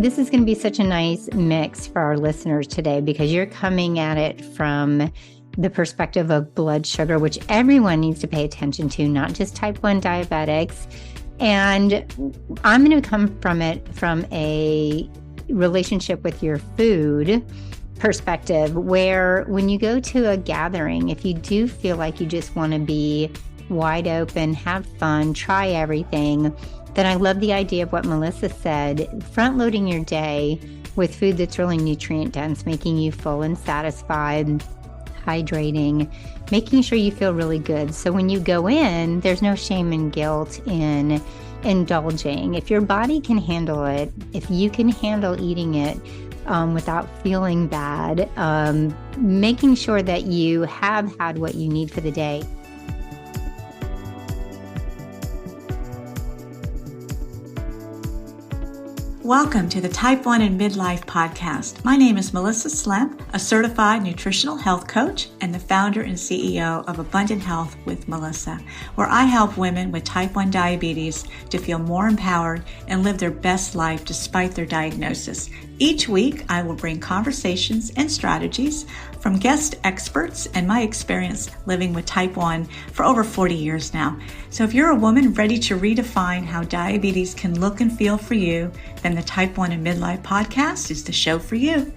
this is going to be such a nice mix for our listeners today because you're coming at it from the perspective of blood sugar, which everyone needs to pay attention to, not just type 1 diabetics. And I'm going to come from it from a relationship with your food perspective, where when you go to a gathering, if you do feel like you just want to be wide open, have fun, try everything, then I love the idea of what Melissa said, front loading your day with food that's really nutrient dense, making you full and satisfied, hydrating, making sure you feel really good. So when you go in, there's no shame and guilt in indulging. If your body can handle it, if you can handle eating it without feeling bad, making sure that you have had what you need for the day. Welcome to the Type 1 and Midlife podcast. My name is Melissa Slemp, a certified nutritional health coach and the founder and CEO of Abundant Health with Melissa, where I help women with type 1 diabetes to feel more empowered and live their best life despite their diagnosis. Each week, I will bring conversations and strategies from guest experts and my experience living with type 1 for over 40 years now. So if you're a woman ready to redefine how diabetes can look and feel for you, then the Type 1 and Midlife podcast is the show for you.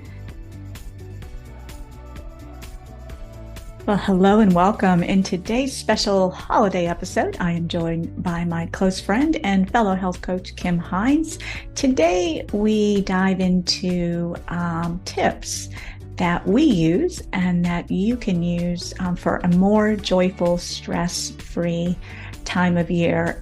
Well, hello and welcome. In today's special holiday episode, I am joined by my close friend and fellow health coach, Kim Hynes. Today, we dive into tips that we use and that you can use for a more joyful, stress-free time of year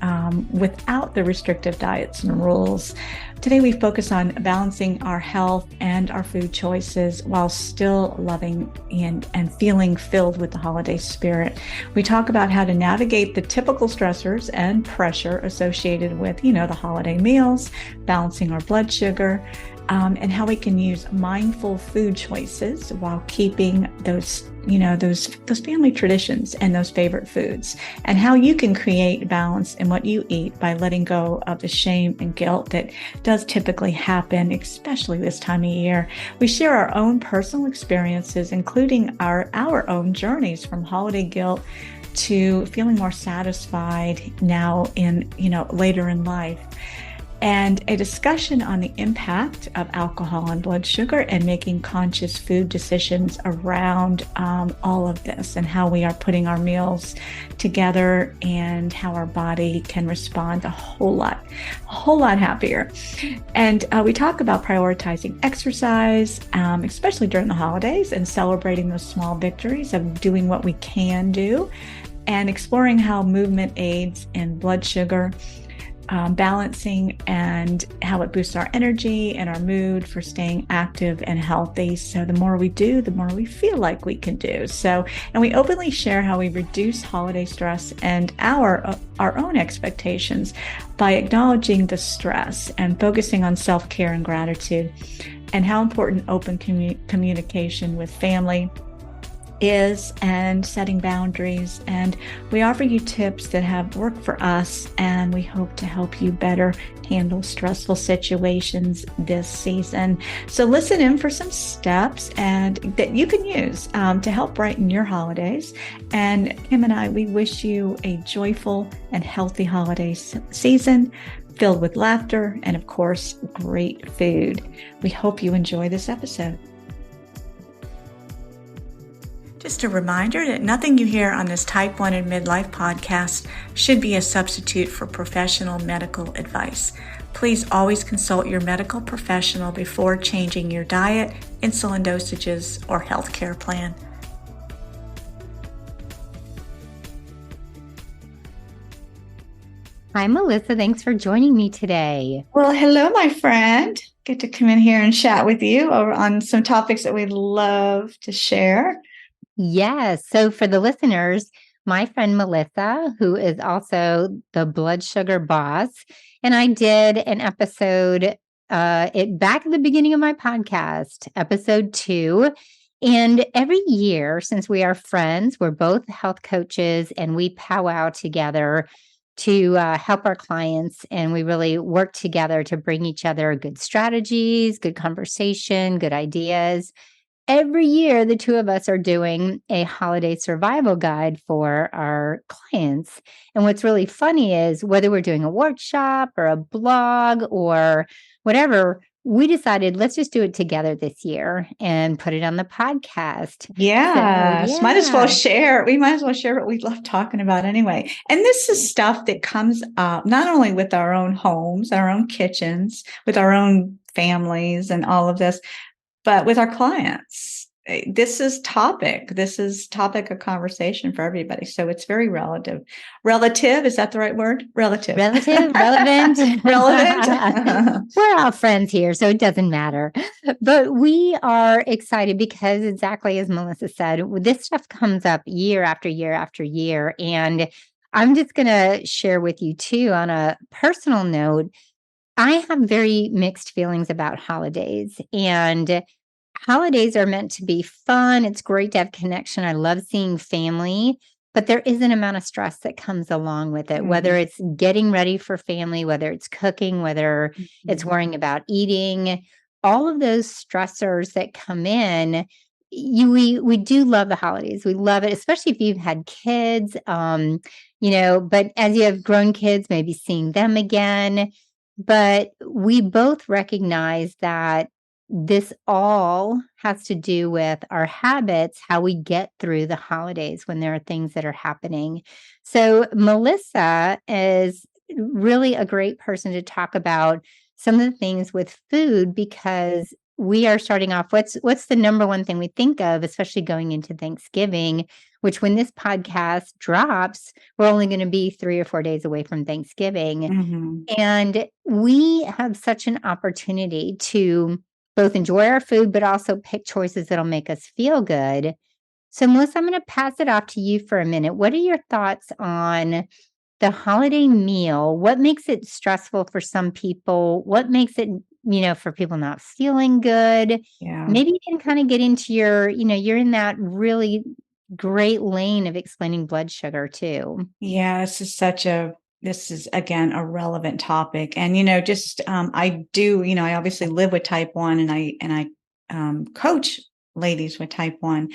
without the restrictive diets and rules. Today, we focus on balancing our health and our food choices while still loving and feeling filled with the holiday spirit. We talk about how to navigate the typical stressors and pressure associated with, the holiday meals, balancing our blood sugar, and how we can use mindful food choices while keeping those family traditions and those favorite foods, and how you can create balance in what you eat by letting go of the shame and guilt that does typically happen, especially this time of year. We share our own personal experiences, including our own journeys from holiday guilt to feeling more satisfied now in, later in life. And a discussion on the impact of alcohol and blood sugar and making conscious food decisions around all of this, and how we are putting our meals together and how our body can respond a whole lot happier. And we talk about prioritizing exercise, especially during the holidays, and celebrating those small victories of doing what we can do, and exploring how movement aids in blood sugar balancing, and how it boosts our energy and our mood for staying active and healthy. So the more we do, the more we feel like we can do. And we openly share how we reduce holiday stress and our own expectations by acknowledging the stress and focusing on self-care and gratitude, and how important open communication with family is, and setting boundaries. And we offer you tips that have worked for us, and we hope to help you better handle stressful situations this season. So listen in for some steps and that you can use to help brighten your holidays. And Kim and I, we wish you a joyful and healthy holiday season filled with laughter and, of course, great food. We hope you enjoy this episode. Just a reminder that nothing you hear on this Type 1 and Midlife podcast should be a substitute for professional medical advice. Please always consult your medical professional before changing your diet, insulin dosages, or healthcare plan. Hi, Melissa. Thanks for joining me today. Well, hello, my friend. Get to come in here and chat with you on some topics that we'd love to share. Yes. So for the listeners, my friend Melissa, who is also the blood sugar boss, and I did an episode back at the beginning of my podcast, episode 2. And every year, since we are friends, we're both health coaches and we powwow together to help our clients. And we really work together to bring each other good strategies, good conversation, good ideas. Every year, the two of us are doing a holiday survival guide for our clients. And what's really funny is whether we're doing a workshop or a blog or whatever, we decided let's just do it together this year and put it on the podcast. Yes, might as well share. We might as well share what we love talking about anyway. And this is stuff that comes up not only with our own homes, our own kitchens, with our own families and all of this, but with our clients. This is topic of conversation for everybody. So it's very relative. Relative, is that the right word? Relative. Relevant. We're all friends here, so it doesn't matter. But we are excited because exactly as Melissa said, this stuff comes up year after year after year. And I'm just going to share with you too, on a personal note, I have very mixed feelings about holidays, and holidays are meant to be fun. It's great to have connection. I love seeing family, but there is an amount of stress that comes along with it, whether it's getting ready for family, whether it's cooking, whether it's worrying about eating, all of those stressors that come in. We do love the holidays. We love it, especially if you've had kids, but as you have grown kids, maybe seeing them again. But we both recognize that this all has to do with our habits, how we get through the holidays when there are things that are happening. So, Melissa is really a great person to talk about some of the things with food because we are starting off. What's the number one thing we think of, especially going into Thanksgiving, which when this podcast drops, we're only going to be 3 or 4 days away from Thanksgiving. And we have such an opportunity to both enjoy our food, but also pick choices that'll make us feel good. So, Melissa, I'm going to pass it off to you for a minute. What are your thoughts on the holiday meal? What makes it stressful for some people? What makes it, for people not feeling good? Yeah. Maybe you can kind of get into you're in that really great lane of explaining blood sugar too. Yeah, this is again a relevant topic. And I obviously live with type 1 and I coach ladies with type 1,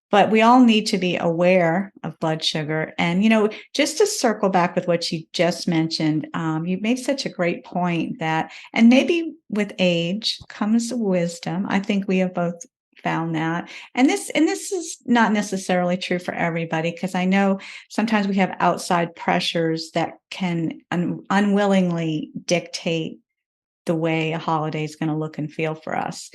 but we all need to be aware of blood sugar. And just to circle back with what you just mentioned, you made such a great point that, and maybe with age comes wisdom. I think we have both found that. And this is not necessarily true for everybody, because I know sometimes we have outside pressures that can unwillingly dictate the way a holiday is going to look and feel for us.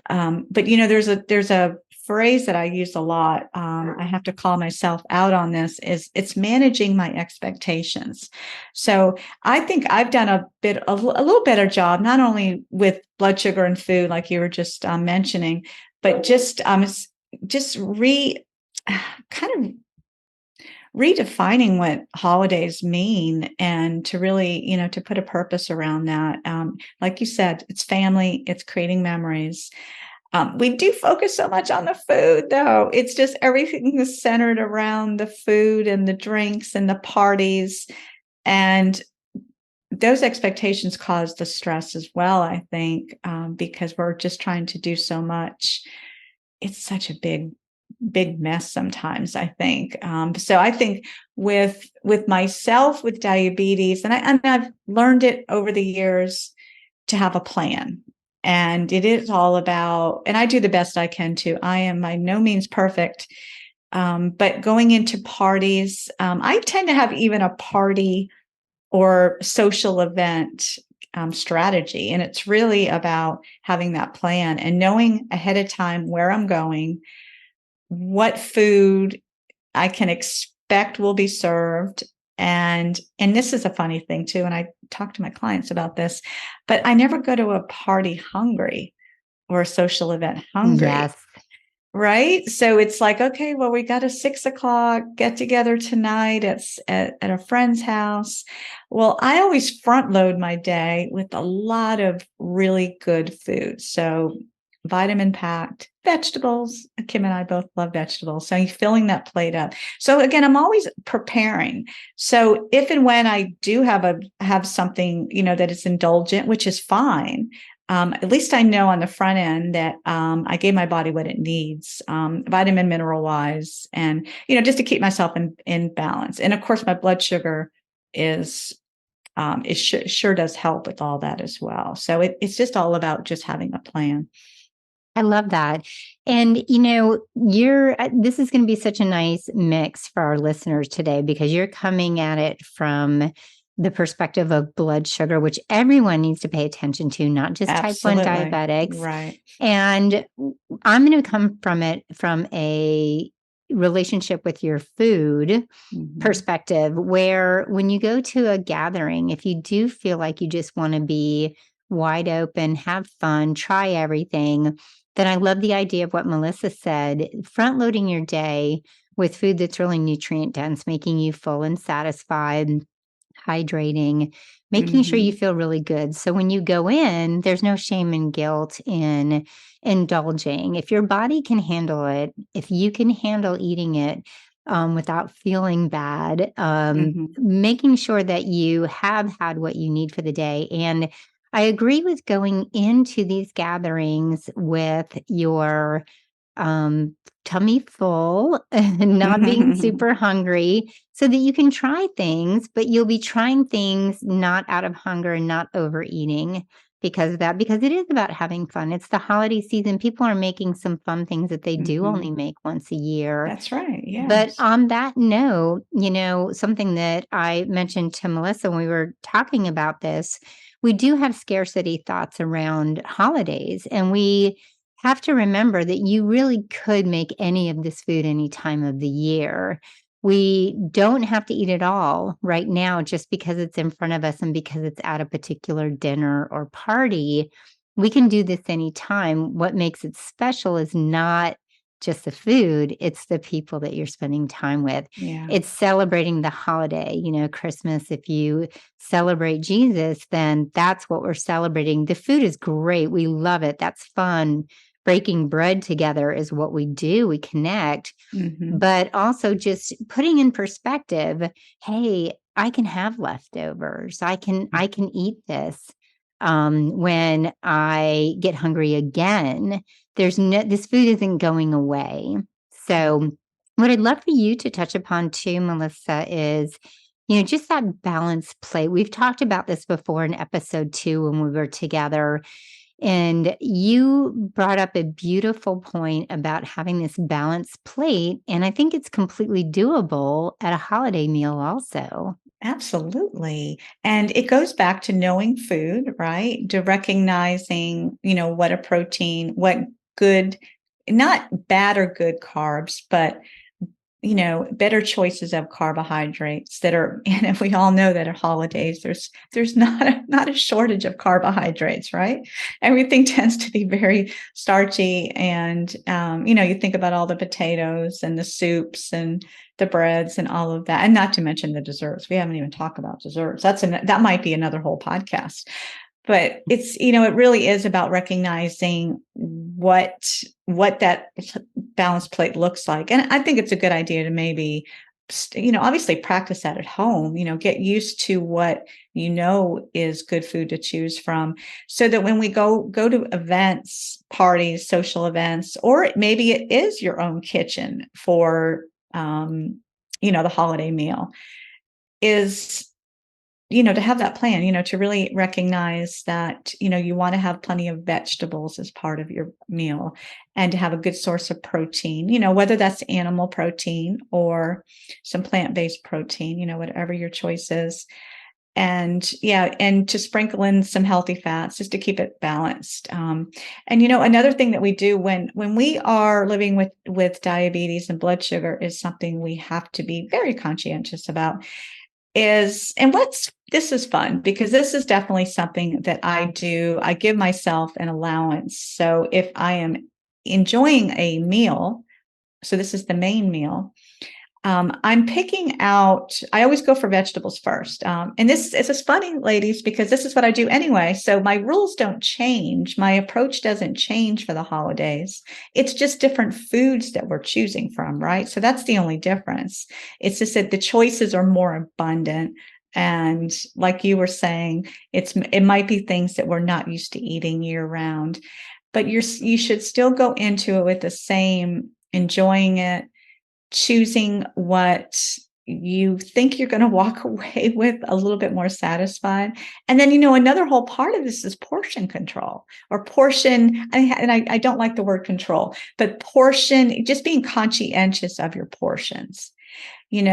But there's a phrase that I use a lot. I have to call myself out on this. It's managing my expectations. So I think I've done a little better job, not only with blood sugar and food, like you were just mentioning, but just kind of redefining what holidays mean, and to really, to put a purpose around that. Like you said, it's family, it's creating memories. We do focus so much on the food, though. It's just everything is centered around the food and the drinks and the parties. And those expectations cause the stress as well, I think, because we're just trying to do so much. It's such a big mess sometimes, I think. So I think with myself with diabetes, and I've learned it over the years to have a plan. And it is all about, and I do the best I can too. I am by no means perfect. But going into parties, I tend to have even a party or social event strategy. And it's really about having that plan and knowing ahead of time where I'm going, what food I can expect will be served. And this is a funny thing too. And I talk to my clients about this, but I never go to a party hungry or a social event hungry. Yes. Right. So it's like, okay, well, we got a 6:00 get together tonight at a friend's house. Well, I always front load my day with a lot of really good food. So vitamin packed vegetables. Kim and I both love vegetables. So filling that plate up. So again, I'm always preparing. So if and when I do have something, that is indulgent, which is fine, at least I know on the front end that I gave my body what it needs, vitamin, mineral wise, and just to keep myself in balance. And of course, my blood sugar is it sure does help with all that as well. So it's just all about just having a plan. I love that. And this is going to be such a nice mix for our listeners today because you're coming at it from the perspective of blood sugar, which everyone needs to pay attention to, not just type 1 diabetics. Right. And I'm going to come from it from a relationship with your food perspective, where when you go to a gathering, if you do feel like you just want to be wide open, have fun, try everything, then I love the idea of what Melissa said, front loading your day with food that's really nutrient dense, making you full and satisfied, hydrating, making sure you feel really good. So when you go in, there's no shame and guilt in indulging. If your body can handle it, if you can handle eating it without feeling bad, making sure that you have had what you need for the day. And I agree with going into these gatherings with your tummy full and not being super hungry so that you can try things, but you'll be trying things not out of hunger and not overeating because of that, because it is about having fun. It's the holiday season. People are making some fun things that they do only make once a year. That's right. Yeah. But on that note, something that I mentioned to Melissa when we were talking about this, we do have scarcity thoughts around holidays, and we have to remember that you really could make any of this food any time of the year. We don't have to eat it all right now just because it's in front of us and because it's at a particular dinner or party. We can do this anytime. What makes it special is not just the food, it's the people that you're spending time with. Yeah. It's celebrating the holiday, Christmas. If you celebrate Jesus, then that's what we're celebrating. The food is great. We love it. That's fun. Breaking bread together is what we do. We connect, but also just putting in perspective, hey, I can have leftovers. I can eat this when I get hungry again. This food isn't going away. So what I'd love for you to touch upon too, Melissa, is, just that balanced plate. We've talked about this before in episode 2 when we were together. And you brought up a beautiful point about having this balanced plate. And I think it's completely doable at a holiday meal also. Absolutely. And it goes back to knowing food, right? To recognizing, what a protein, what good, not bad or good carbs, but better choices of carbohydrates that are, and we all know that at holidays, there's not a shortage of carbohydrates, right? Everything tends to be very starchy. And, you think about all the potatoes and the soups and the breads and all of that, and not to mention the desserts. We haven't even talked about desserts. That might be another whole podcast. But it's, it really is about recognizing what that balanced plate looks like. And I think it's a good idea to maybe, obviously practice that at home, get used to what is good food to choose from, so that when we go to events, parties, social events, or maybe it is your own kitchen for, the holiday meal, is to have that plan, to really recognize that, you want to have plenty of vegetables as part of your meal and to have a good source of protein, whether that's animal protein or some plant-based protein, whatever your choice is. And and to sprinkle in some healthy fats just to keep it balanced. And, another thing that we do when we are living with diabetes and blood sugar is something we have to be very conscientious about. This is fun because this is definitely something that I do. I give myself an allowance. So if I am enjoying a meal, so this is the main meal, I'm picking out, I always go for vegetables first. And this is funny, ladies, because this is what I do anyway. So my rules don't change. My approach doesn't change for the holidays. It's just different foods that we're choosing from, right? So that's the only difference. It's just that the choices are more abundant. And like you were saying, it might be things that we're not used to eating year round, but you should still go into it with the same enjoying it, choosing what you think you're going to walk away with a little bit more satisfied. And then, another whole part of this is portion control or portion. And I don't like the word control, but portion, just being conscientious of your portions. And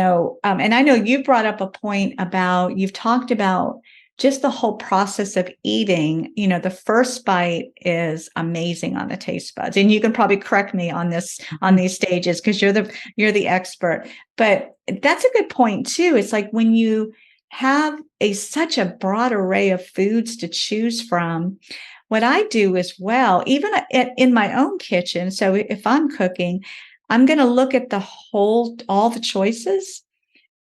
I know you brought up a point about, you've talked about just the whole process of eating. The first bite is amazing on the taste buds, and you can probably correct me on these stages because you're the expert. But that's a good point too. It's like when you have such a broad array of foods to choose from. What I do as well, even in my own kitchen. So if I'm cooking, I'm going to look at all the choices,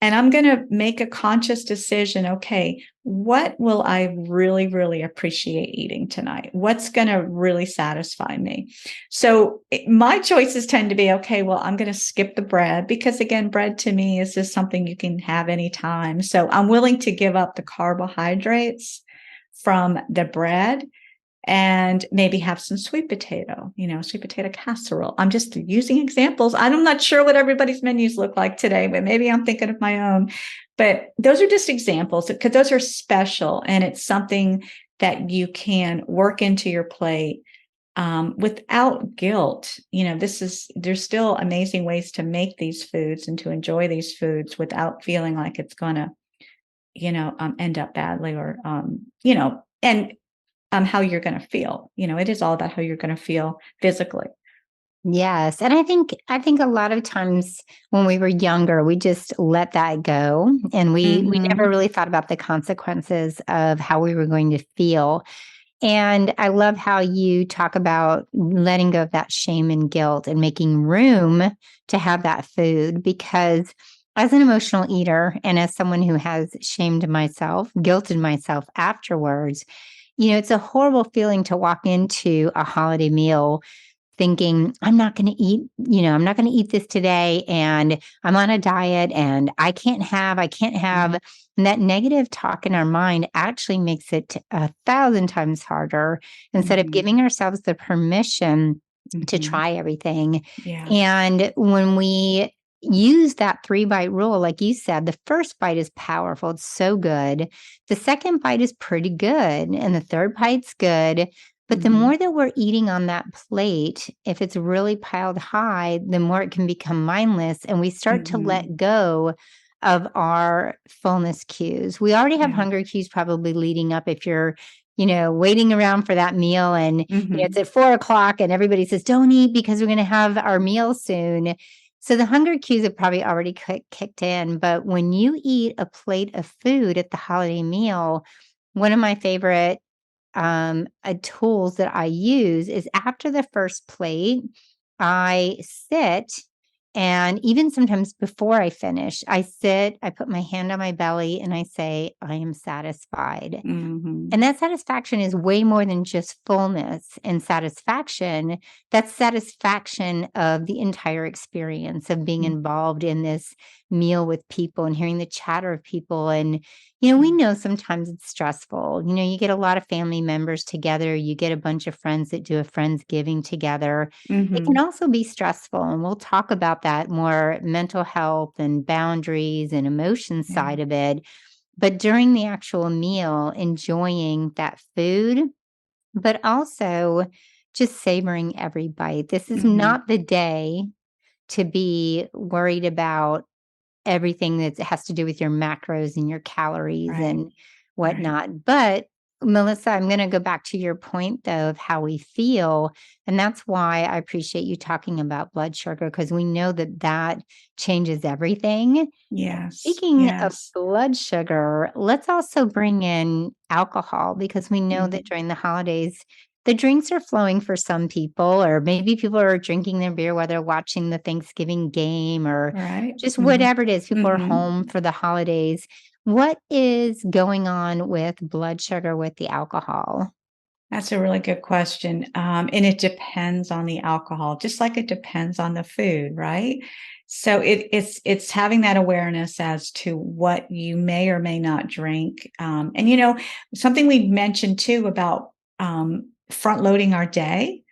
and I'm going to make a conscious decision. Okay, what will I really, really appreciate eating tonight? What's going to really satisfy me? So my choices tend to be, okay, well, I'm going to skip the bread because, again, bread to me is just something you can have anytime. So I'm willing to give up the carbohydrates from the bread and maybe have some sweet potato casserole. I'm just using examples. I'm not sure what everybody's menus look like today, but maybe I'm thinking of my own. But those are just examples because those are special, and it's something that you can work into your plate without guilt. There's still amazing ways to make these foods and to enjoy these foods without feeling like it's going to, end up badly or, and how you're going to feel. It is all about how you're going to feel physically. Yes. And I think a lot of times when we were younger, we just let that go, and we never really thought about the consequences of how we were going to feel. And I love how you talk about letting go of that shame and guilt and making room to have that food, because as an emotional eater and as someone who has shamed myself, guilted myself afterwards, it's a horrible feeling to walk into a holiday meal thinking, I'm not going to eat this today, and I'm on a diet, and I can't have. And that negative talk in our mind actually makes it 1,000 times harder instead of giving ourselves the permission to try everything. Yeah. And when we use that 3-bite rule, like you said, the first bite is powerful. It's so good. The second bite is pretty good. And the third bite's good. But the more that we're eating on that plate, if it's really piled high, the more it can become mindless, and we start to let go of our fullness cues. We already have hunger cues probably leading up if you're, waiting around for that meal, and it's at 4 o'clock and everybody says, don't eat because we're going to have our meal soon. So the hunger cues have probably already kicked in. But when you eat a plate of food at the holiday meal, one of my favorite tools that I use is after the first plate, I sit, and even sometimes before I finish, I put my hand on my belly and I say, I am satisfied. And that satisfaction is way more than just fullness and satisfaction. That's satisfaction of the entire experience of being involved in this meal with people and hearing the chatter of people. And, we know sometimes it's stressful. You get a lot of family members together, you get a bunch of friends that do a Friendsgiving together. It can also be stressful. And we'll talk about that more mental health and boundaries and emotion side of it. But during the actual meal, enjoying that food, but also just savoring every bite. This is not the day to be worried about everything that has to do with your macros and your calories and whatnot. But Melissa, I'm going to go back to your point though of how we feel. And that's why I appreciate you talking about blood sugar, because we know that changes everything. Yes. Speaking of blood sugar, let's also bring in alcohol, because we know that during the holidays, the drinks are flowing for some people, or maybe people are drinking their beer while they're watching the Thanksgiving game or Right. just Mm-hmm. whatever it is. People are Mm-hmm. home for the holidays. What is going on with blood sugar with the alcohol? That's a really good question. And it depends on the alcohol, just like it depends on the food, right? So it's having that awareness as to what you may or may not drink. And something we mentioned too about front loading our day.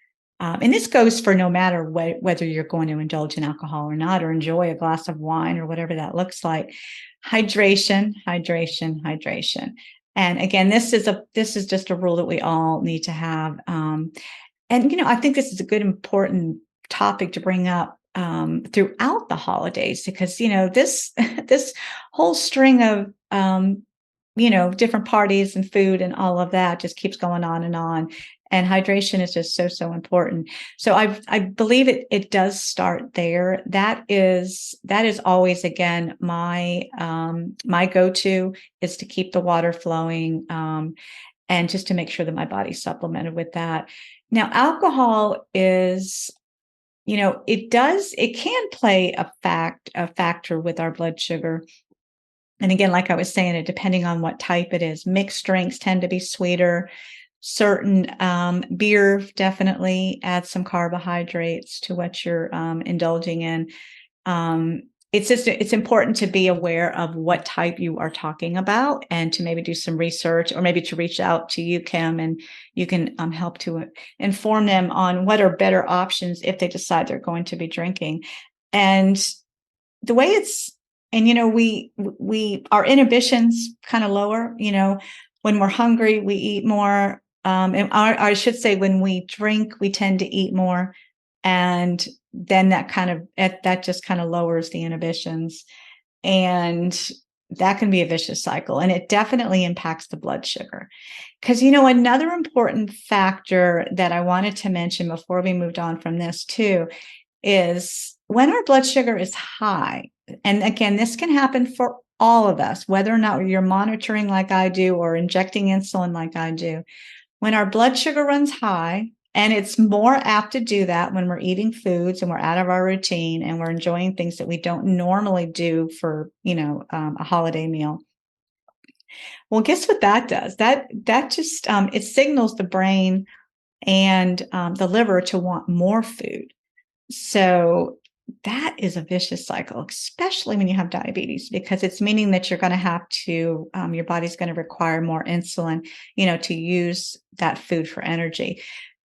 And this goes for no matter whether you're going to indulge in alcohol or not, or enjoy a glass of wine or whatever that looks like. Hydration, hydration, hydration. And again, this is just a rule that we all need to have. And I think this is a good, important topic to bring up throughout the holidays, because this this whole string of different parties and food and all of that just keeps going on and on. And hydration is just so important. So I believe it does start there. That is always, again, my my go-to is to keep the water flowing, and just to make sure that my body's supplemented with that. Now, alcohol is, it can play a factor with our blood sugar. And again, like I was saying, it depending on what type it is. Mixed drinks tend to be sweeter. Certain beer definitely adds some carbohydrates to what you're indulging in. It's important to be aware of what type you are talking about, and to maybe do some research, or maybe to reach out to you, Kim, and you can help to inform them on what are better options if they decide they're going to be drinking. And the way it's, and we our inhibitions kind of lower. When we're hungry, we eat more. And I should say, when we drink, we tend to eat more, and then that just kind of lowers the inhibitions, and that can be a vicious cycle, and it definitely impacts the blood sugar. Because another important factor that I wanted to mention before we moved on from this too is when our blood sugar is high. And again, this can happen for all of us, whether or not you're monitoring like I do or injecting insulin like I do. When our blood sugar runs high, and it's more apt to do that when we're eating foods and we're out of our routine and we're enjoying things that we don't normally do for, a holiday meal. Well, guess what that does? That just it signals the brain and the liver to want more food. So that is a vicious cycle, especially when you have diabetes, because it's meaning that you're going to have to, your body's going to require more insulin, to use that food for energy.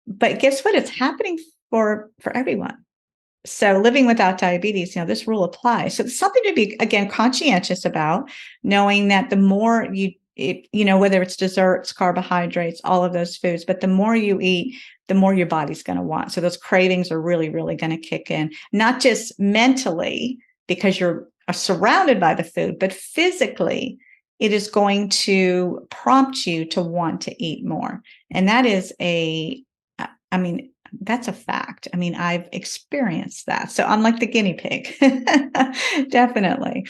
But guess what? It's happening for everyone. So living without diabetes, this rule applies. So it's something to be, again, conscientious about, knowing that the more whether it's desserts, carbohydrates, all of those foods, but the more you eat, the more your body's going to want. So those cravings are really, really going to kick in, not just mentally because you're surrounded by the food, but physically, it is going to prompt you to want to eat more. And that is that's a fact. I've experienced that. So I'm like the guinea pig. Definitely.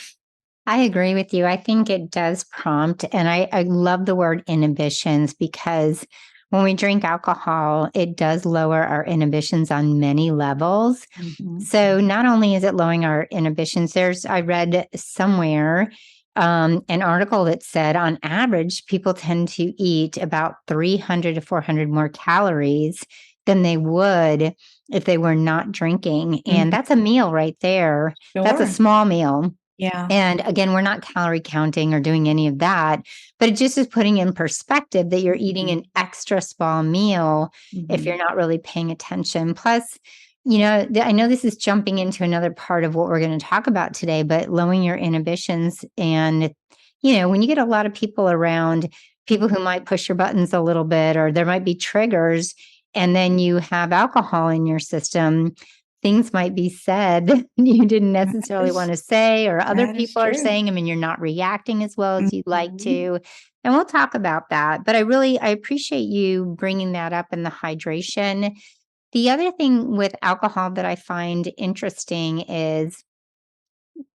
I agree with you. I think it does prompt, and I love the word inhibitions, because when we drink alcohol, it does lower our inhibitions on many levels. Mm-hmm. So not only is it lowering our inhibitions, I read somewhere an article that said on average, people tend to eat about 300 to 400 more calories than they would if they were not drinking. And Mm-hmm. that's a meal right there. Sure. That's a small meal. Yeah. And again, we're not calorie counting or doing any of that, but it just is putting in perspective that you're eating an extra small meal if you're not really paying attention. Plus, I know this is jumping into another part of what we're going to talk about today, but lowering your inhibitions. And, when you get a lot of people around, people who might push your buttons a little bit, or there might be triggers, and then you have alcohol in your system, things might be said you didn't necessarily want to say, or other people are saying them, and you're not reacting as well as you'd like to. And we'll talk about that. But I appreciate you bringing that up in the hydration. The other thing with alcohol that I find interesting is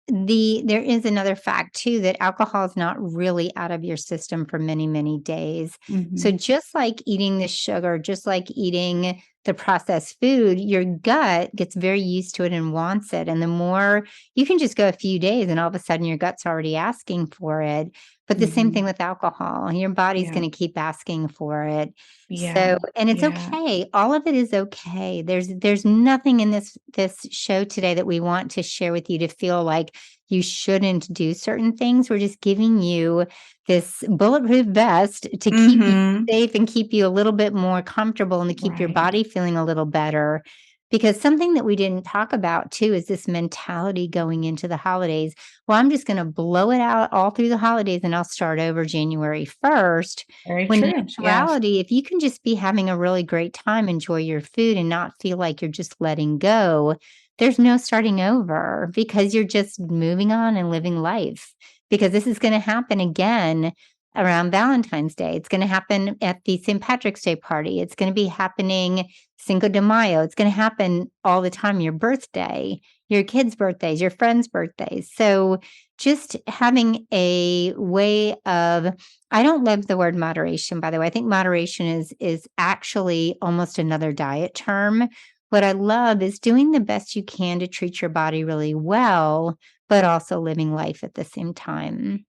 there is another fact too that alcohol is not really out of your system for many, many days. So Mm-hmm. just like eating the sugar, just like eating the processed food, your gut gets very used to it and wants it. And the more you can just go a few days and all of a sudden your gut's already asking for it. But the same Mm-hmm. thing with alcohol. Your body's Yeah. going to keep asking for it. So, Yeah. and it's Yeah. okay. All of it is okay. There's nothing in this show today that we want to share with you to feel like you shouldn't do certain things. We're just giving you this bulletproof vest to keep you Mm-hmm. safe and keep you a little bit more comfortable and to keep your Right. body feeling a little better. Because something that we didn't talk about too is this mentality going into the holidays. Well, I'm just going to blow it out all through the holidays and I'll start over January 1st. Very When in true. Yes. actuality, if you can just be having a really great time, enjoy your food, and not feel like you're just letting go, there's no starting over because you're just moving on and living life. Because this is going to happen again around Valentine's Day. It's going to happen at the St. Patrick's Day party. It's going to be happening Cinco de Mayo. It's going to happen all the time, your birthday, your kids' birthdays, your friends' birthdays. So just having a way of, I don't love the word moderation, by the way. I think moderation is actually almost another diet term. What I love is doing the best you can to treat your body really well, but also living life at the same time.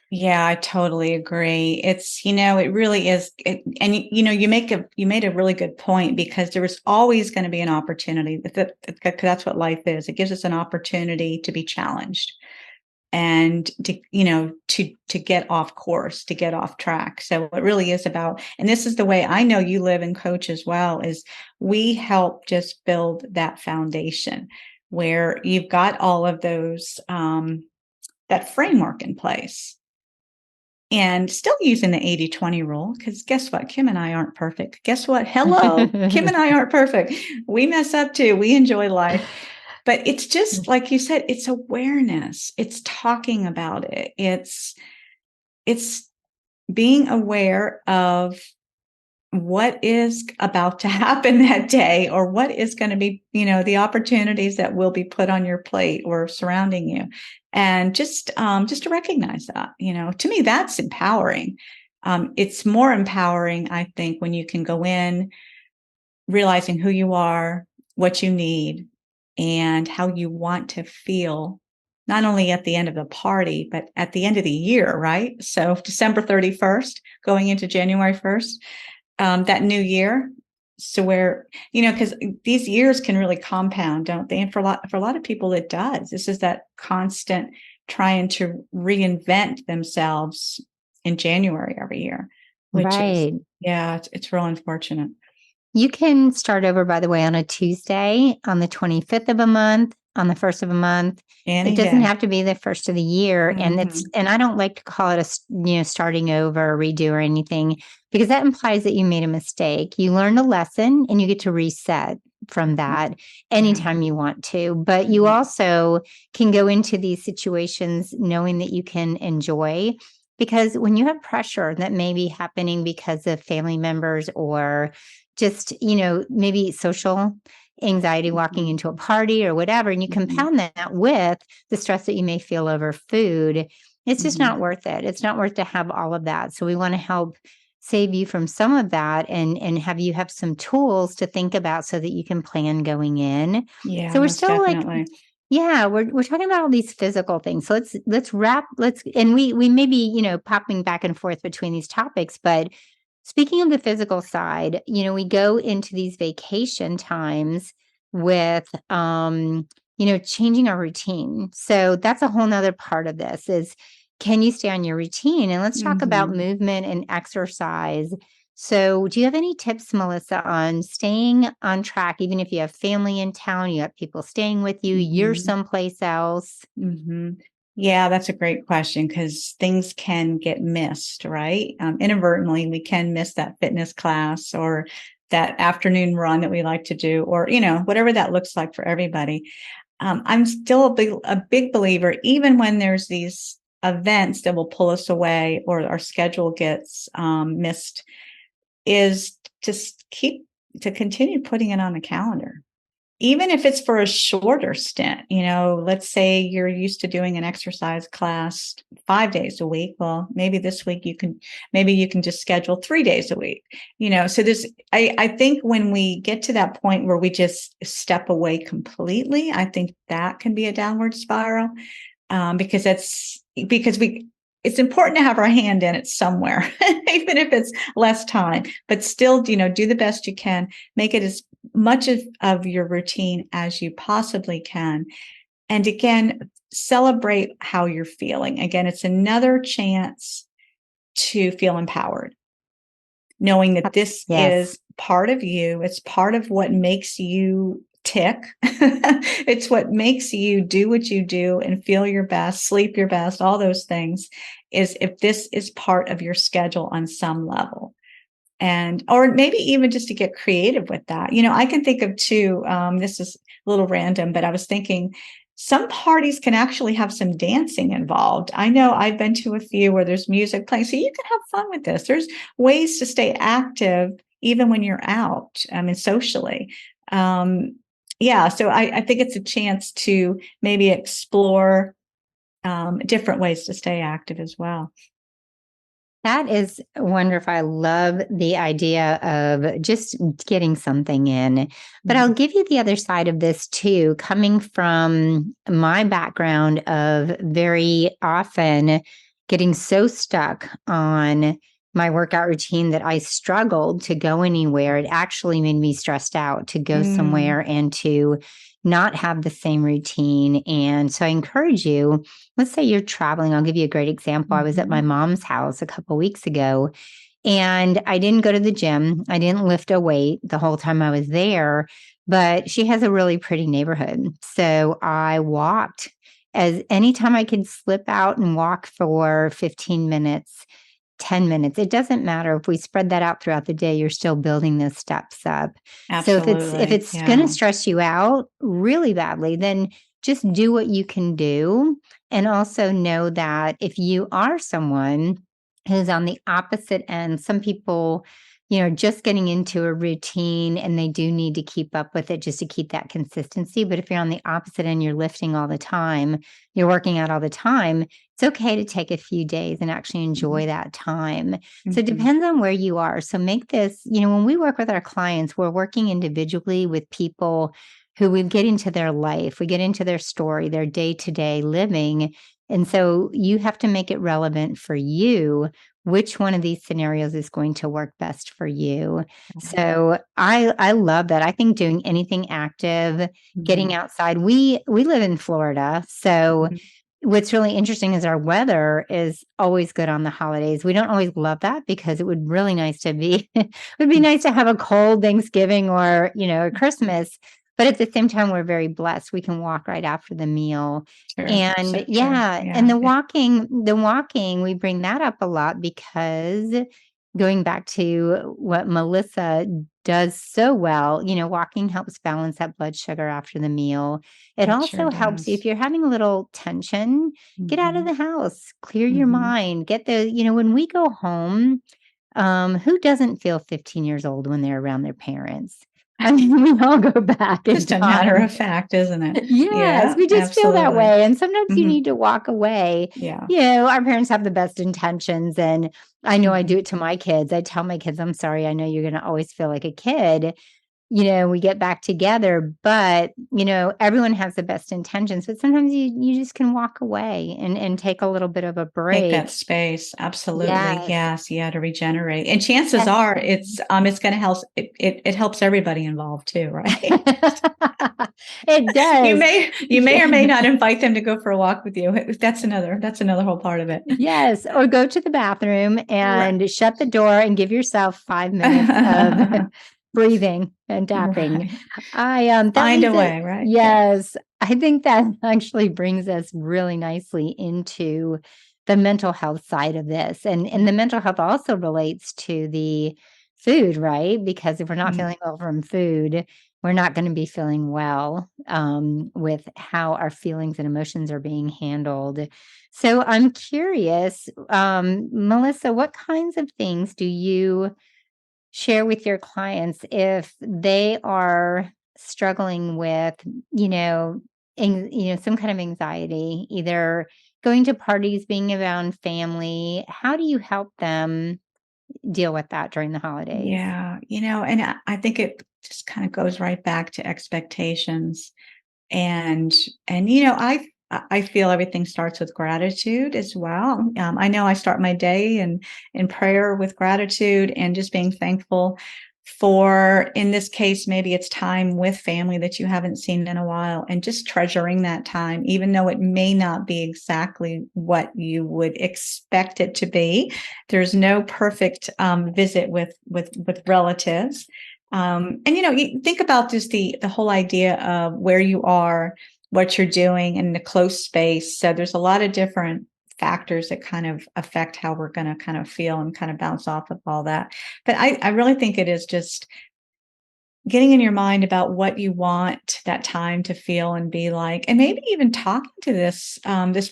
Yeah, I totally agree. It's, it really is. And you made a really good point because there is always going to be an opportunity. That's what life is. It gives us an opportunity to be challenged and to get off course, to get off track. So it really is about, and this is the way I know you live and coach as well, is we help just build that foundation where you've got all of those, that framework in place and still using the 80-20 rule. Because guess what? Kim and I aren't perfect. Guess what? Hello, Kim and I aren't perfect. We mess up too. We enjoy life. But it's just like you said, it's awareness. It's talking about it. It's being aware of what is about to happen that day or what is going to be, the opportunities that will be put on your plate or surrounding you. And just to recognize that, to me, that's empowering. It's more empowering, I think, when you can go in realizing who you are, what you need, and how you want to feel, not only at the end of the party, but at the end of the year, right? So December 31st, going into January 1st, that new year. So where, because these years can really compound, don't they? And for a lot of people, it does. This is that constant trying to reinvent themselves in January every year, which is, Right. yeah, it's real unfortunate. You can start over, by the way, on a Tuesday, on the 25th of a month, on the first of a month. It Any doesn't day. have to be the first of the year. Mm-hmm. And I don't like to call it starting over, redo or anything, because that implies that you made a mistake. You learned a lesson and you get to reset from that Yeah. anytime you want to. But you Yeah. also can go into these situations knowing that you can enjoy. Because when you have pressure that may be happening because of family members or just, maybe social anxiety walking Mm-hmm. into a party or whatever, and you Mm-hmm. compound that with the stress that you may feel over food, it's just Mm-hmm. not worth it. It's not worth to have all of that. So we want to help save you from some of that and have you have some tools to think about so that you can plan going in. Yeah, So we're most still like, definitely. yeah, we're talking about all these physical things. So let's wrap, and we may be, popping back and forth between these topics, but speaking of the physical side, we go into these vacation times with, changing our routine. So that's a whole nother part of this is, can you stay on your routine? And let's talk about Mm-hmm. movement and exercise. So do you have any tips, Melissa, on staying on track, even if you have family in town, you have people staying with you, you're Mm-hmm. someplace else? Mm-hmm. Yeah, that's a great question because things can get missed, right? Inadvertently, we can miss that fitness class or that afternoon run that we like to do, or, whatever that looks like for everybody. I'm still a big believer, even when there's these events that will pull us away or our schedule gets missed, is to continue putting it on the calendar. even if it's for a shorter stint, let's say you're used to doing an exercise class 5 days a week. Well, maybe this week maybe you can just schedule 3 days a week, so I think when we get to that point where we just step away completely, I think that can be a downward spiral. Because it's important to have our hand in it somewhere, even if it's less time, but still, do the best you can, make it as much of your routine as you possibly can. And again, celebrate how you're feeling. Again, it's another chance to feel empowered, knowing that this Yes. is part of you. It's part of what makes you tick. It's what makes you do what you do and feel your best, sleep your best, all those things, is if this is part of your schedule on some level. And, or maybe even just to get creative with that. I can think of two, this is a little random, but I was thinking some parties can actually have some dancing involved. I know I've been to a few where there's music playing, so you can have fun with this. There's ways to stay active even when you're out, socially. Yeah, so I think it's a chance to maybe explore different ways to stay active as well. That is wonderful. I love the idea of just getting something in. But I'll give you the other side of this too, coming from my background of very often getting so stuck on my workout routine that I struggled to go anywhere. It actually made me stressed out to go somewhere and to not have the same routine. And so I encourage you, let's say you're traveling. I'll give you a great example. I was at my mom's house a couple weeks ago and I didn't go to the gym. I didn't lift a weight the whole time I was there, but she has a really pretty neighborhood. So I walked as anytime I could slip out and walk for 15 minutes, 10 minutes. It doesn't matter if we spread that out throughout the day, you're still building those steps up. So if Absolutely. it's going to Yeah. stress you out really badly, then just do what you can do. And also know that if you are someone who's on the opposite end, some people, just getting into a routine and they do need to keep up with it just to keep that consistency. But if you're on the opposite end, you're lifting all the time, you're working out all the time, it's okay to take a few days and actually enjoy that time. So it depends on where you are. So make this, when we work with our clients, we're working individually with people who we get into their life, we get into their story, their day-to-day living. And so you have to make it relevant for you. Which one of these scenarios is going to work best for you? So I love that. I think doing anything active, getting outside. We live in Florida, so what's really interesting is our weather is always good on the holidays. We don't always love that because it would really nice to be it would be nice to have a cold Thanksgiving or, a Christmas. But at the same time, we're very blessed. We can walk right after the meal. True. And So true. yeah, and Yeah. the walking, we bring that up a lot because going back to what Melissa does so well, walking helps balance that blood sugar after the meal. It It sure also helps does. if you're having a little tension, get out of the house, clear your Mm-hmm. mind, when we go home, who doesn't feel 15 years old when they're around their parents? I mean, we all go back in Just a matter time. of fact, isn't it? Yes, Yeah, we just feel that absolutely. way. And sometimes you Mm-hmm. need to walk away. Yeah. Our parents have the best intentions. And I know I do Mm-hmm. it to my kids. I tell my kids, I'm sorry, I know you're going to always feel like a kid. We get back together, but everyone has the best intentions, but sometimes you just can walk away and take a little bit of a Take that break. space. Absolutely. Yes. Yes. Yeah. To regenerate. And chances Yes. are it's going to help. It helps everybody involved too, right? It You does. may or may not invite them to go for a walk with you. That's another whole part of it. Yes, or go to the bathroom Right. and shut the door and give yourself 5 minutes of breathing and tapping. Right. That Find leads a us, way, right? Yeah. yes, I think that actually brings us really nicely into the mental health side of this. And the mental health also relates to the food, right? Because if we're not Mm. feeling well from food, we're not going to be feeling well with how our feelings and emotions are being handled. So I'm curious, Melissa, what kinds of things do you share with your clients if they are struggling with, you know, some kind of anxiety, either going to parties, being around family, how do you help them deal with that during the holidays? Yeah, and I think it just kind of goes right back to expectations. And I feel everything starts with gratitude as well. I know I start my day in prayer with gratitude and just being thankful for, in this case, maybe it's time with family that you haven't seen in a while, and just treasuring that time, even though it may not be exactly what you would expect it to be. There's no perfect visit with relatives. And you think about just the whole idea of where you are, what you're doing in the close space. So there's a lot of different factors that kind of affect how we're going to kind of feel and kind of bounce off of all that. But I really think it is just getting in your mind about what you want that time to feel and be like, and maybe even talking to this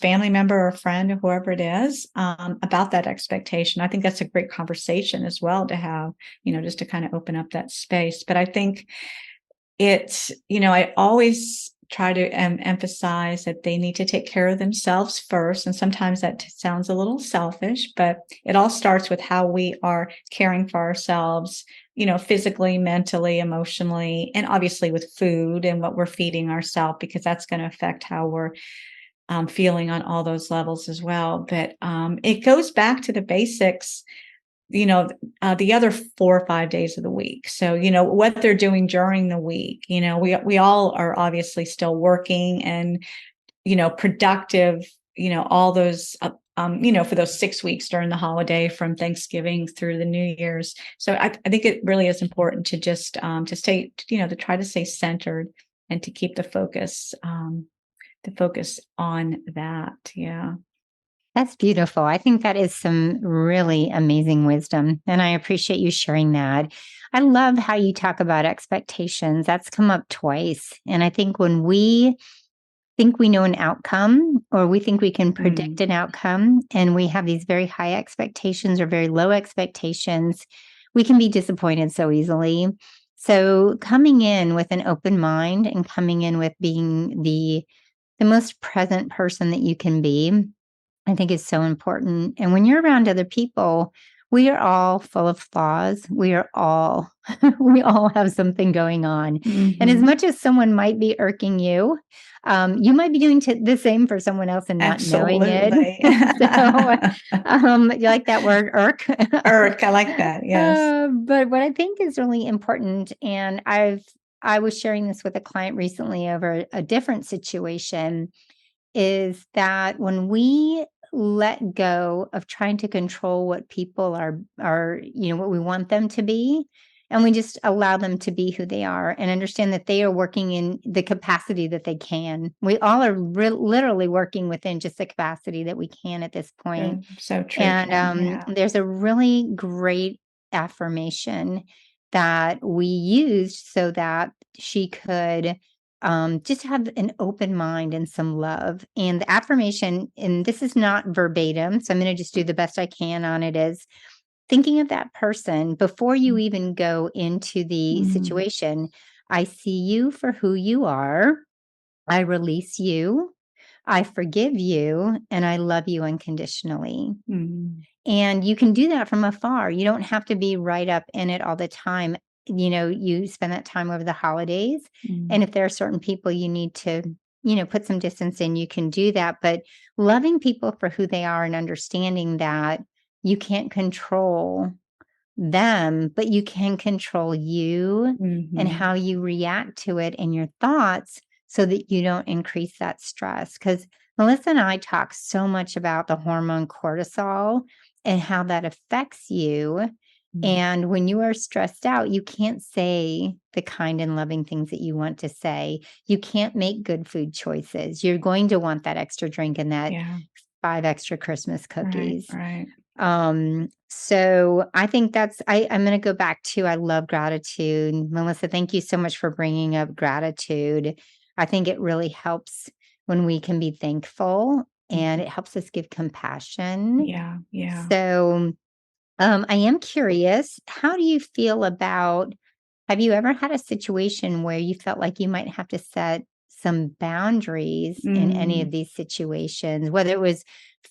family member or friend or whoever it is, about that expectation. I think that's a great conversation as well to have, just to kind of open up that space. But I think I always try to emphasize that they need to take care of themselves first. And sometimes that sounds a little selfish, but it all starts with how we are caring for ourselves, physically, mentally, emotionally, and obviously with food and what we're feeding ourselves, because that's going to affect how we're feeling on all those levels as well. But it goes back to the basics, the other 4 or 5 days of the week. So, what they're doing during the week, we all are obviously still working and, productive, all those, for those 6 weeks during the holiday from Thanksgiving through the New Year's. So I think it really is important to just, to stay, to try to stay centered and to keep the focus on that. Yeah. That's beautiful. I think that is some really amazing wisdom, and I appreciate you sharing that. I love how you talk about expectations. That's come up twice. And I think when we think we know an outcome, or we think we can predict an outcome, and we have these very high expectations or very low expectations, we can be disappointed so easily. So coming in with an open mind and coming in with being the most present person that you can be, I think is so important. And when you're around other people, we are all full of flaws. We are all, we all have something going on. And as Mm-hmm. much as someone might be irking you, you might be doing the same for someone else and not knowing it. Absolutely. You like that word, irk? Irk, I like that. Yes. But what I think is really important, and I was sharing this with a client recently over a different situation, is that when we let go of trying to control what people are, what we want them to be, and we just allow them to be who they are and understand that they are working in the capacity that they can. We all are literally working within just the capacity that we can at this point. So true, And Kim. Yeah. there's a really great affirmation that we used so that she could just have an open mind and some love. And the affirmation, and this is not verbatim, so I'm going to just do the best I can on it, is thinking of that person before you even go into the Mm-hmm. situation. I see you for who you are. I release you. I forgive you, and I love you unconditionally. Mm-hmm. And you can do that from afar. You don't have to be right up in it all the time. You spend that time over the holidays. And if there are certain people you need to, put some distance in, you can do that. But loving people for who they are and understanding that you can't control them, but you can control you and Mm-hmm. how you react to it and your thoughts so that you don't increase that stress. Because Melissa and I talk so much about the hormone cortisol and how that affects you. And when you are stressed out, you can't say the kind and loving things that you want to say. You can't make good food choices. You're going to want that extra drink and that Yeah. 5 extra Christmas Right. cookies. Right. So I think I'm going to go back to, I love gratitude. Melissa, thank you so much for bringing up gratitude. I think it really helps when we can be thankful, and Mhm. it helps us give compassion. Yeah. Yeah. So, I am curious, how do you feel about Have you ever had a situation where you felt like you might have to set some boundaries in any of Mm, these situations, whether it was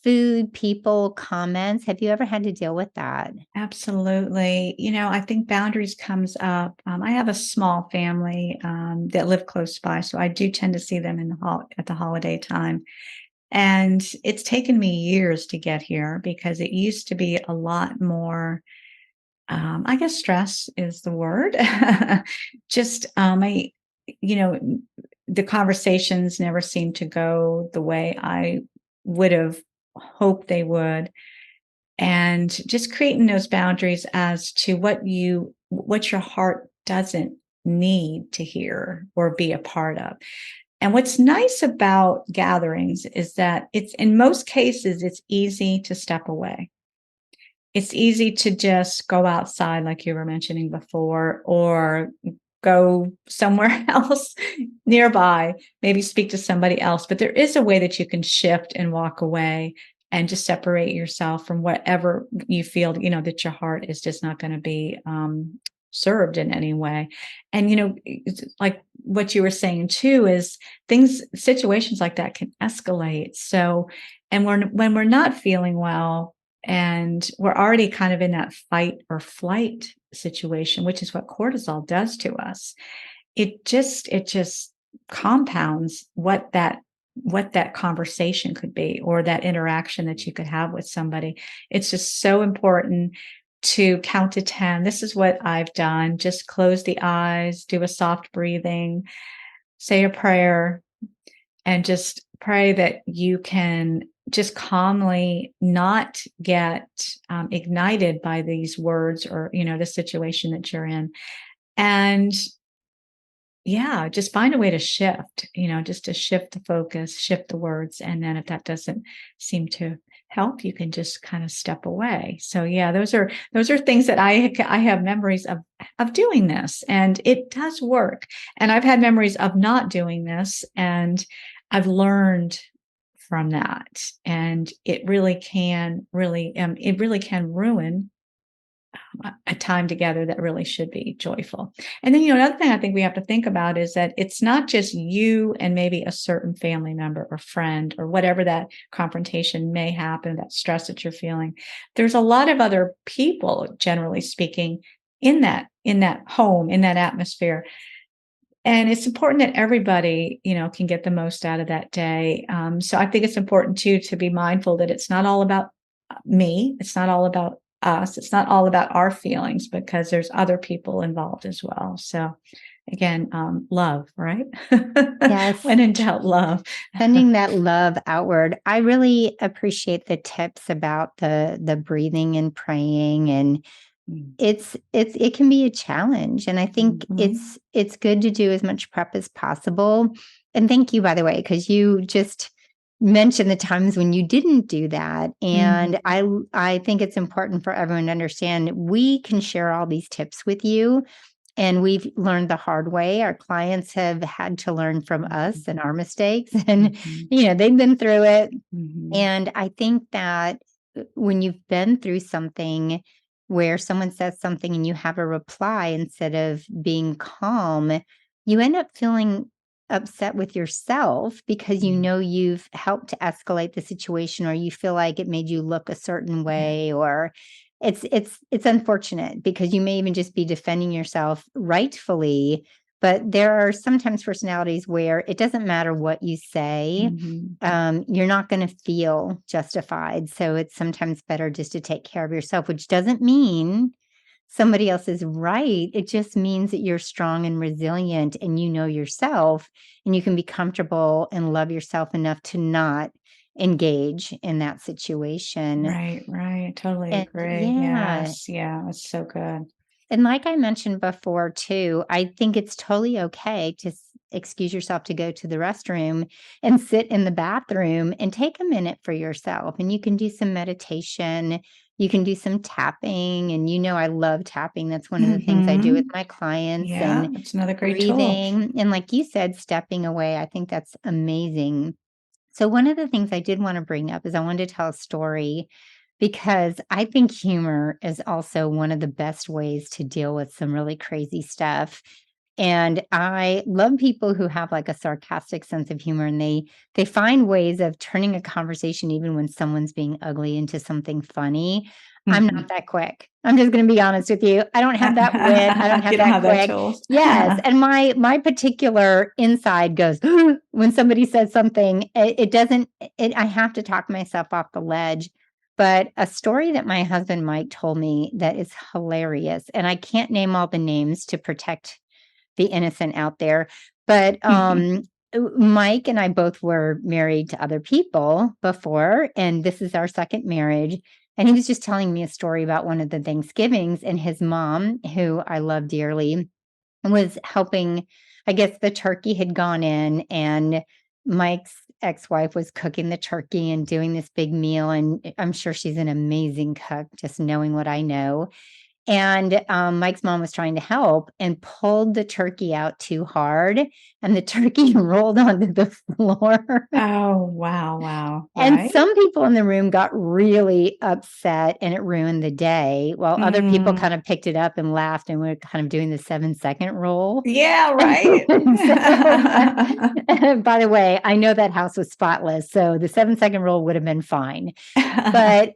food, people, comments? Have you ever had to deal with that? absolutely. I think boundaries comes up. I have a small family that live close by, so I do tend to see them at the holiday time. And it's taken me years to get here because it used to be a lot more. I guess stress is the word. Just, you know, the conversations never seemed to go the way I would have hoped they would. And just creating those boundaries as to what your heart doesn't need to hear or be a part of. And what's nice about gatherings is that it's in most cases, it's easy to step away. It's easy to just go outside, like you were mentioning before, or go somewhere else nearby, maybe speak to somebody else. But there is a way that you can shift and walk away and just separate yourself from whatever you feel, that your heart is just not going to be served in any way. And, it's like what you were saying too is situations like that can escalate. So, and when we're not feeling well, and we're already kind of in that fight or flight situation, which is what cortisol does to us. It just compounds what that conversation could be or that interaction that you could have with somebody. It's just so important to count to 10. This is what I've done. Just close the eyes, do a soft breathing, say a prayer, and just pray that you can just calmly not get ignited by these words or the situation that you're in. And yeah, just find a way to shift, just to shift the focus, shift the words. And then if that doesn't seem to help, you can just kind of step away. So yeah, those are things that I have memories of doing this, and it does work. And I've had memories of not doing this, and I've learned from that. And it really can ruin a time together that really should be joyful. And then, another thing I think we have to think about is that it's not just you and maybe a certain family member or friend or whatever that confrontation may happen, that stress that you're feeling. There's a lot of other people, generally speaking, in that home, in that atmosphere. And it's important that everybody, can get the most out of that day. So I think it's important too to be mindful that it's not all about me. It's not all about us. It's not all about our feelings because there's other people involved as well. So again, love, right? Yes. When in doubt, love. Sending that love outward. I really appreciate the tips about the breathing and praying, and it can be a challenge, and I think Mhm. it's good to do as much prep as possible. And thank you, by the way, because you just mentioned the times when you didn't do that, and Mhm. I think it's important for everyone to understand we can share all these tips with you, and we've learned the hard way. Our clients have had to learn from us and our mistakes, and Mhm. they've been through it. Mhm. And I think that when you've been through something where someone says something and you have a reply instead of being calm, you end up feeling upset with yourself because Mhm. you've helped to escalate the situation, or you feel like it made you look a certain Yeah. way, or it's unfortunate because you may even just be defending yourself rightfully. But there are sometimes personalities where it doesn't matter what you say, Mhm. you're not going to feel justified. So it's sometimes better just to take care of yourself, which doesn't mean somebody else is right. It just means that you're strong and resilient and you know yourself, and you can be comfortable and love yourself enough to not engage in that situation. Right, right. Totally And agree. yeah, Yes. Yeah. That's so good. and like I mentioned before too, I think it's totally okay to excuse yourself to go to the restroom and sit in the bathroom and take a minute for yourself. And you can do some meditation, you can do some tapping. And I love tapping. That's one of the things I do with Mhm. my clients, Yeah, and it's another great tool. breathing. And like you said, stepping away. I think that's amazing. So, one of the things I did want to bring up is I wanted to tell a story. because I think humor is also one of the best ways to deal with some really crazy stuff. And I love people who have like a sarcastic sense of humor and they find ways of turning a conversation even when someone's being ugly into something funny. I'm not Mhm. that quick. I'm just going to be honest with you. I don't have that wit. I don't have You don't that have that quick. tools. Yes, and my particular inside goes when somebody says something. It doesn't. I have to talk myself off the ledge. But a story that my husband Mike told me that is hilarious, and I can't name all the names to protect the innocent out there. But Mike and I both were married to other people before, and this is our second marriage. And he was just telling me a story about one of the Thanksgivings, and his mom, who I love dearly, was helping. I guess the turkey had gone in, and Mike's ex-wife was cooking the turkey and doing this big meal. And I'm sure she's an amazing cook, just knowing what I know. And, Mike's mom was trying to help and pulled the turkey out too hard, and the turkey rolled onto the floor. Oh, wow, wow. And Right? some people in the room got really upset, and it ruined the day, while other people Mm. kind of picked it up and laughed, and were kind of doing the 7-second rule. Yeah, right. And so, by the way, I know that house was spotless, so the 7-second rule would have been fine. But,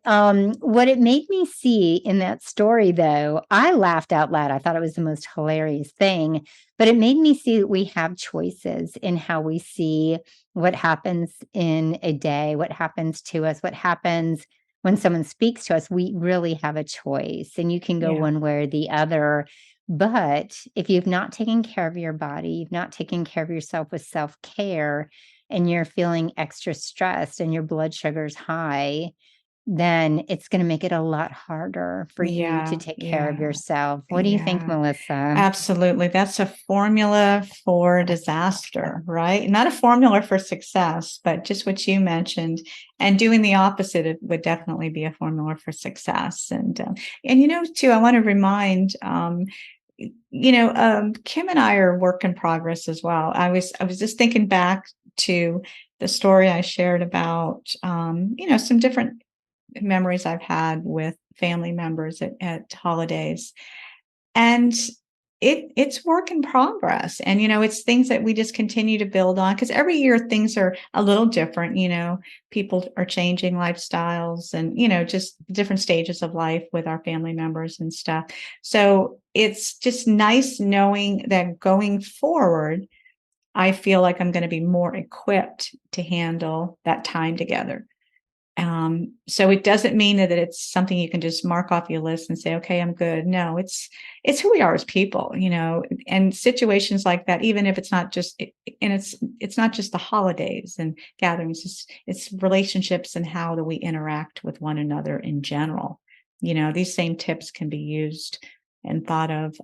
what it made me see in that story, though, I laughed out loud. I thought it was the most hilarious thing, but it made me see that we have choices in how we see what happens in a day, what happens to us, what happens when someone speaks to us. We really have a choice, and you can go Yeah, one way or the other. But if you've not taken care of your body, you've not taken care of yourself with self-care, and you're feeling extra stressed and your blood sugar's high, then it's gonna make it a lot harder for you to yeah, take care of yeah, yourself. What do you think, yeah. Melissa? Absolutely. That's a formula for disaster, right? Not a formula for success, but just what you mentioned. And doing the opposite it would definitely be a formula for success. And too, I want to remind, Kim and I are work in progress as well. I was just thinking back to the story I shared about, some different memories I've had with family members at holidays. And it's work in progress. And, it's things that we just continue to build on because every year things are a little different. People are changing lifestyles and, just different stages of life with our family members and stuff. So it's just nice knowing that going forward, I feel like I'm going to be more equipped to handle that time together. So it doesn't mean that it's something you can just mark off your list and say, okay, I'm good. No, it's who we are as people, and situations like that, even if it's not just, and it's not just the holidays and gatherings, it's relationships and how do we interact with one another in general. These same tips can be used and thought of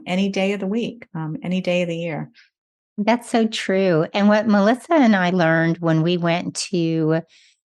any day of the week, any day of the year. That's so true. And what Melissa and I learned when we went to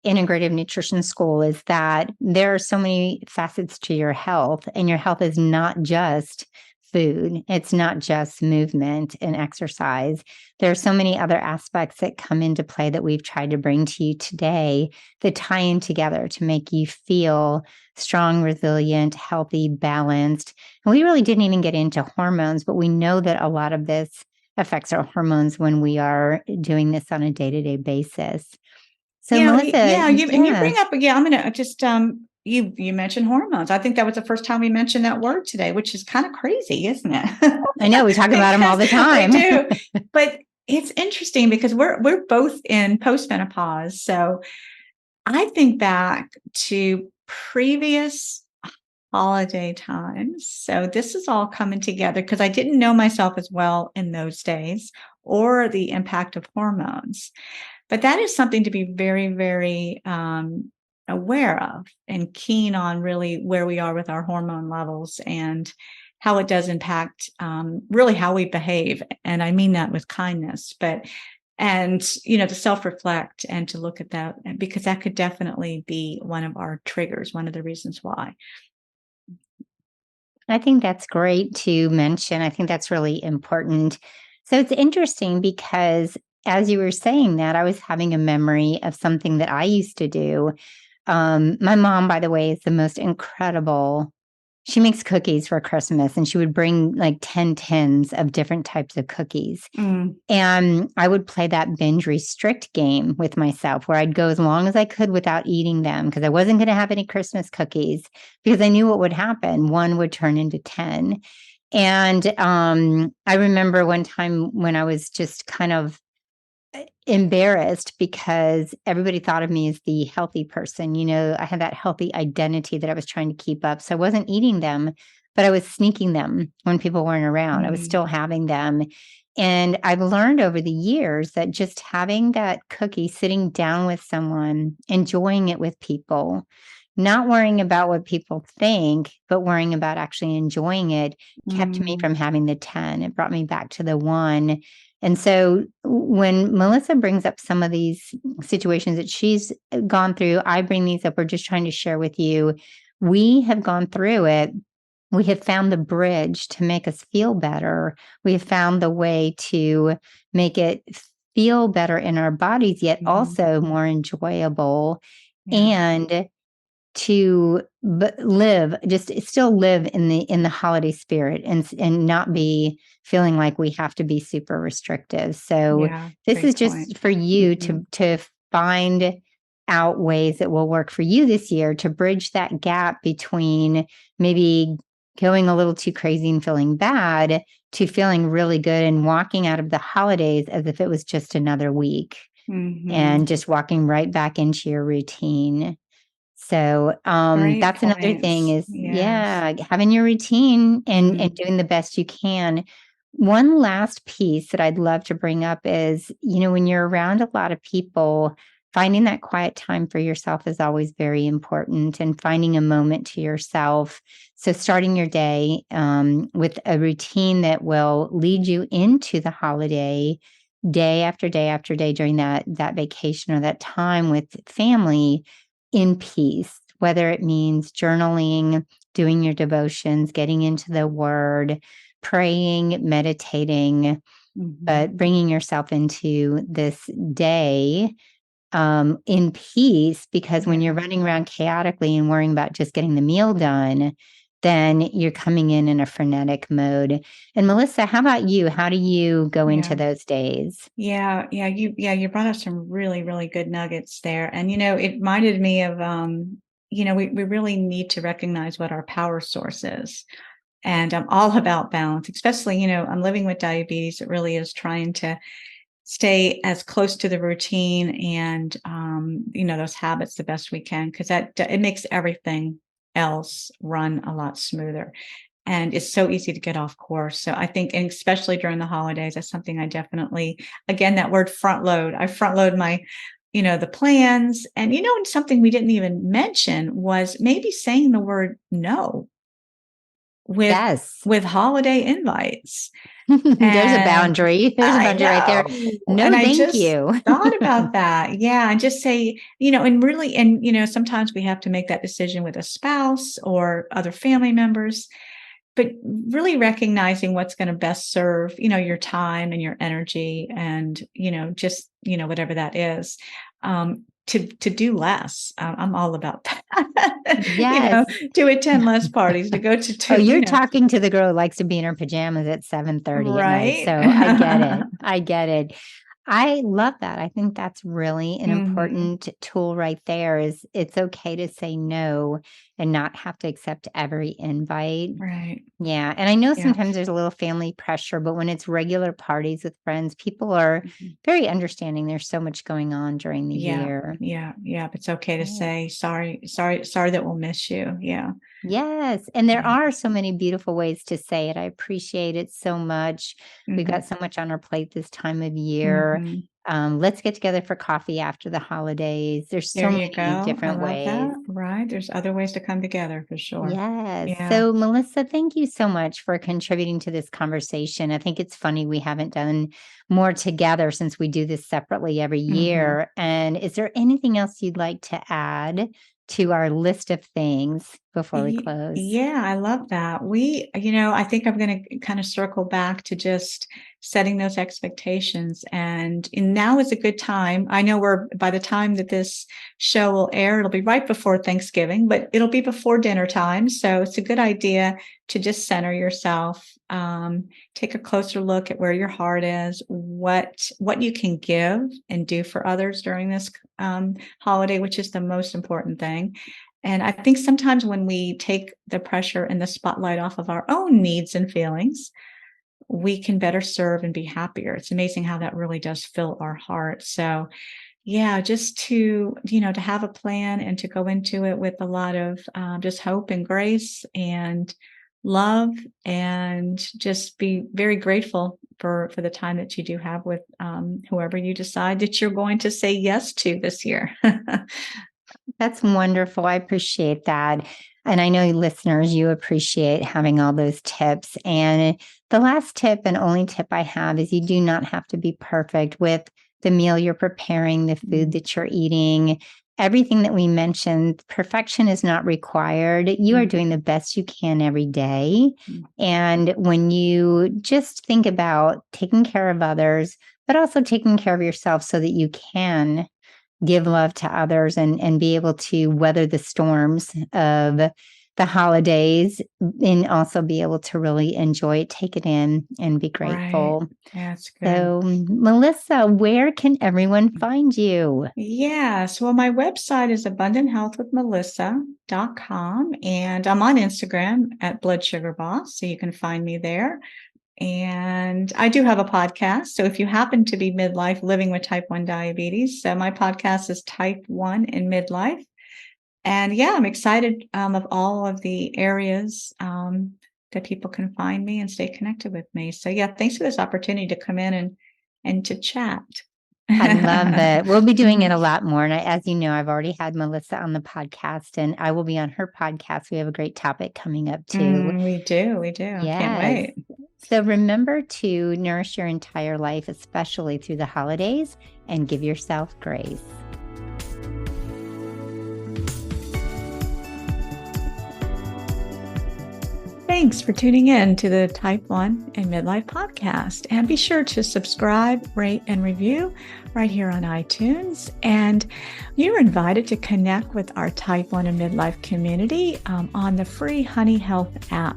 integrative nutrition school is that there are so many facets to your health, and your health is not just food, it's not just movement and exercise. There are so many other aspects that come into play that we've tried to bring to you today that tie in together to make you feel strong, resilient, healthy, balanced. And we really didn't even get into hormones, but we know that a lot of this affects our hormones when we are doing this on a day-to-day basis. So Melissa, Yeah, you bring yeah, up, yeah, I'm gonna just you mentioned hormones. I think that was the first time we mentioned that word today, which is kind of crazy, isn't it? I know we talk about them all Because the we time. do. But it's interesting because we're both in postmenopause. So I think back to previous holiday times. So this is all coming together because I didn't know myself as well in those days or the impact of hormones. But that is something to be very, very aware of and keen on really where we are with our hormone levels and how it does impact really how we behave. And I mean that with kindness, to self-reflect and to look at that because that could definitely be one of our triggers, one of the reasons why. I think that's great to mention. I think that's really important. So it's interesting because as you were saying that, I was having a memory of something that I used to do. My mom, by the way, is the most incredible. She makes cookies for Christmas, and she would bring like 10 tins of different types of cookies. Mm, And I would play that binge restrict game with myself where I'd go as long as I could without eating them because I wasn't going to have any Christmas cookies because I knew what would happen. One would turn into 10. And I remember one time when I was just kind of embarrassed because everybody thought of me as the healthy person. I had that healthy identity that I was trying to keep up. So I wasn't eating them, but I was sneaking them when people weren't around. I was mm, still having them. And I've learned over the years that just having that cookie, sitting down with someone, enjoying it with people, not worrying about what people think, but worrying about actually enjoying it kept me mm, from having the 10. It brought me back to the one. And so when Melissa brings up some of these situations that she's gone through, I bring these up. We're just trying to share with you. We have gone through it. We have found the bridge to make us feel better. We have found the way to make it feel better in our bodies, yet mm. also more enjoyable. Yeah, And to live, just still live in the holiday spirit and not be feeling like we have to be super restrictive. So yeah, this is great point. just for you Hmm. to find out ways that will work for you this year to bridge that gap between maybe going a little too crazy and feeling bad to feeling really good and walking out of the holidays as if it was just another week Hmm. and just walking right back into your routine. So Great that's another thing points. is, Yes. yeah, having your routine and Hmm. doing the best you can. One last piece that I'd love to bring up is, when you're around a lot of people, finding that quiet time for yourself is always very important and finding a moment to yourself. So starting your day with a routine that will lead you into the holiday day after day after day during that vacation or that time with family in peace, whether it means journaling, doing your devotions, getting into the word, praying, meditating, Hmm. but bringing yourself into this day in peace. Because when you're Yeah. running around chaotically and worrying about just getting the meal done, then you're coming in a frenetic mode. And Melissa, how about you? How do you go into Yeah. those days? You brought up some really, really good nuggets there. And it reminded me of we really need to recognize what our power source is. And I'm all about balance, especially, I'm living with diabetes. It really is trying to stay as close to the routine and those habits the best we can, because that it makes everything else run a lot smoother. And it's so easy to get off course. So I think, and especially during the holidays, that's something I definitely, again, that word front load. I front load my, the plans. And and something we didn't even mention was maybe saying the word no with Yes. holiday invites. There's a And boundary. There's a I boundary right there. know, and No, I thank just you. thought about that. Yeah, and just say, and really, and sometimes we have to make that decision with a spouse or other family members, but really recognizing what's going to best serve, your time and your energy and, just, whatever that is. To do less. I'm all about that. Yes. To attend less parties, to go Oh, to, you're talking to the girl who likes to be in her pajamas at 7:30 at night. right? So I get it. I get it. I love that. I think that's really an Hmm. important tool right there is it's okay to say no and not have to accept every invite. Right. Yeah, and I know sometimes Yes. there's a little family pressure, but when it's regular parties with friends, people are Mhm. very understanding. There's so much going on during the Yeah. year. Yeah. Yeah. It's okay to Yeah. say sorry, sorry, sorry that we'll miss you. Yeah. Yes, and there Yeah. are so many beautiful ways to say it. I appreciate it so much. We've Hmm. got so much on our plate this time of year. Hmm. Let's get together for coffee after the holidays. There's There so you many go. I different love ways. that. Right. There's other ways to come together for sure. Yes. Yeah. So, Melissa, thank you so much for contributing to this conversation. I think it's funny we haven't done more together since we do this separately every Hmm. year. And is there anything else you'd like to add to our list of things? before we close? Yeah, I love that. I think I'm going to kind of circle back to just setting those expectations. And now is a good time. I know by the time that this show will air, it'll be right before Thanksgiving, but it'll be before dinner time. So it's a good idea to just center yourself, take a closer look at where your heart is, what you can give and do for others during this holiday, which is the most important thing. And I think sometimes when we take the pressure and the spotlight off of our own needs and feelings, we can better serve and be happier. It's amazing how that really does fill our heart. So yeah, just to have a plan and to go into it with a lot of just hope and grace and love, and just be very grateful for the time that you do have with whoever you decide that you're going to say yes to this year. That's wonderful. I appreciate that. And I know listeners, you appreciate having all those tips. And the last tip and only tip I have is you do not have to be perfect with the meal you're preparing, the food that you're eating, everything that we mentioned. Perfection is not required. You are doing the best you can every day. And when you just think about taking care of others, but also taking care of yourself so that you can give love to others and be able to weather the storms of the holidays, and also be able to really enjoy it, take it in, and be grateful. Right. That's good. So, Melissa, where can everyone find you? Yes. Well, my website is abundanthealthwithmelissa.com, and I'm on Instagram at Blood Sugar Boss, so you can find me there. And I do have a podcast. So if you happen to be midlife living with type 1 diabetes, so my podcast is Type 1 in Midlife. And yeah, I'm excited of all of the areas that people can find me and stay connected with me. So yeah, thanks for this opportunity to come in and to chat. I love it. We'll be doing it a lot more. And as you know, I've already had Melissa on the podcast, and I will be on her podcast. We have a great topic coming up too. We do. Yes. Can't wait. So remember to nourish your entire life, especially through the holidays, and give yourself grace. Thanks for tuning in to the Type 1 and Midlife podcast. And be sure to subscribe, rate, and review right here on iTunes. And you're invited to connect with our Type 1 and Midlife community on the free Honey Health app.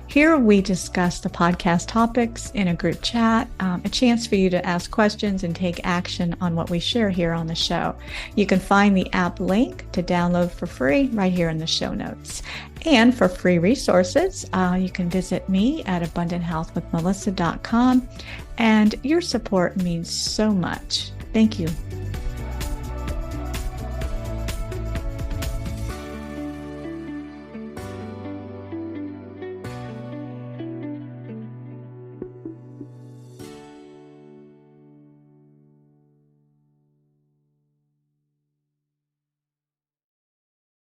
Here we discuss the podcast topics in a group chat, a chance for you to ask questions and take action on what we share here on the show. You can find the app link to download for free right here in the show notes. And for free resources, you can visit me at abundanthealthwithmelissa.com. And your support means so much. Thank you.